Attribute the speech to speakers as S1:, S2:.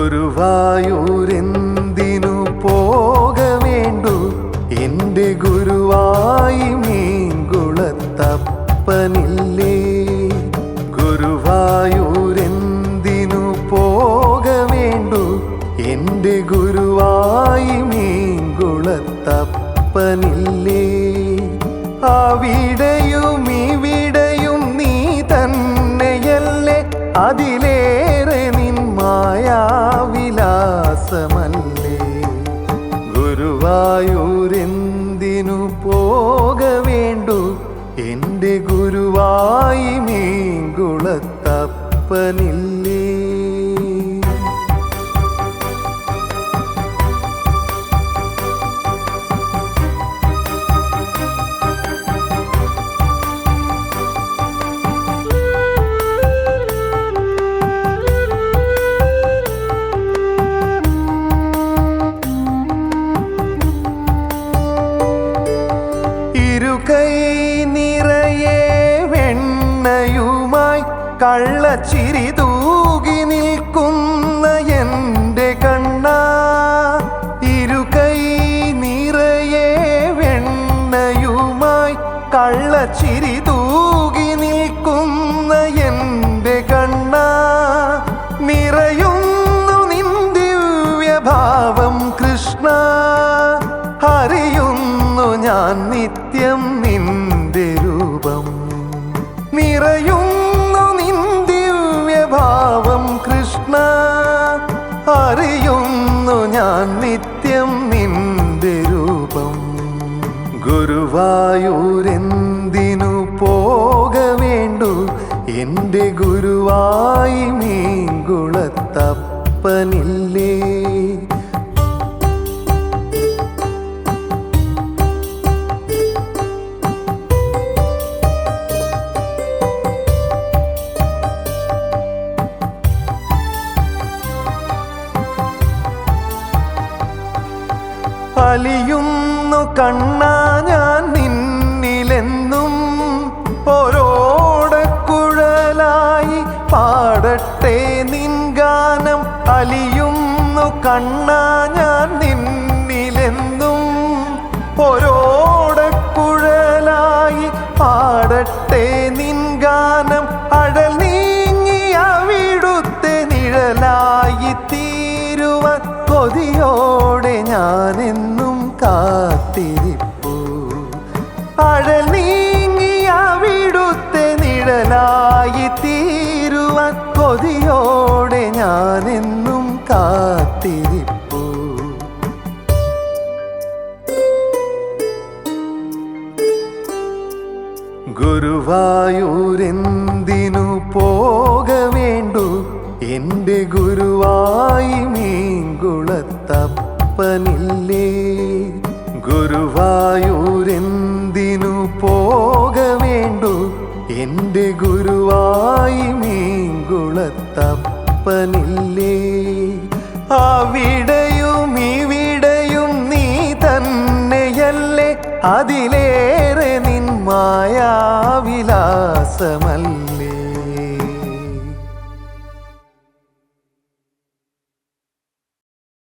S1: ഗുരുവായൂരെന്തിനു പോകവേണ്ടു എൻ്റെ ഗുരുവായി മീൻകുളത്തപ്പനില്ലേ. ഗുരുവായൂരെന്തിനു പോകവേണ്ടു എൻ്റെ ഗുരുവായി മീൻകുളത്തപ്പനില്ലേ. അവിടെയും ഇവിടെയും നീ തന്നെയല്ലേ, അതിലേറെ നിൻ മായാവിലാസമല്ലേ. ഗുരുവായൂരെന്തിനു പോകവേണ്ടു എൻ്റെ ഗുരുവായി മീൻകുളത്തപ്പനില്ലേ. കൈ നിറയെ വെണ്ണയുമായി കള്ളച്ചിരി തൂകി നിൽക്കുന്ന എൻ്റെ കണ്ണ. ഇരുകൈ നിറയെ വെണ്ണയുമായി കള്ളച്ചിരി തൂകി നിൽക്കുന്ന എൻ്റെ കണ്ണ. നിറയുന്നു നിൻ ദിവ്യഭാവം കൃഷ്ണ, അറിയുന്നു ഞാൻ നിത്യം നിന്റെ രൂപം. നിറയുന്നു നിൻ ദിവ്യഭാവം കൃഷ്ണ, അറിയുന്നു ഞാൻ നിത്യം നിന്റെ രൂപം. ഗുരുവായൂരെന്തിനു പോകവേണ്ടു എൻ്റെ ഗുരുവായി മീൻകുളത്തപ്പനില്ലേ. അലിയുന്നു കണ്ണാ ഞാൻ നിന്നിലെന്നും, ഓരോടക്കുഴലായി പാടട്ടെ നിൻ ഗാനം. അലിയുന്നു കണ്ണാ ഞാൻ നിന്നിലെന്നും, ഓരോടക്കുഴലായി പാടട്ടെ നിൻ ഗാനം. അഴൽ നീങ്ങി അവിടുത്തെ നിഴലായി തീരുവാൻ കൊതിയോടെ ഞാനെന്നും കാത്തിരിപ്പു. അഴൽ നീങ്ങി അവിടുത്തെ നിഴലായി തീരുവാൻ കൊതിയോടെ ഞാനെന്നും കാത്തിരിപ്പു. ഗുരുവായൂരെന്തിനു പോകവേണ്ടു എൻ്റെ ഗുരുവായി മീൻകുളത്തപ്പനില്ലേ. ഗുരുവായൂരെന്തിനു പോകവേണ്ടു എൻ്റെ ഗുരുവായി മീൻകുളത്തപ്പനില്ലേ. അവിടെയും ഇവിടെയും നീ തന്നെയല്ലേ, അതിലേ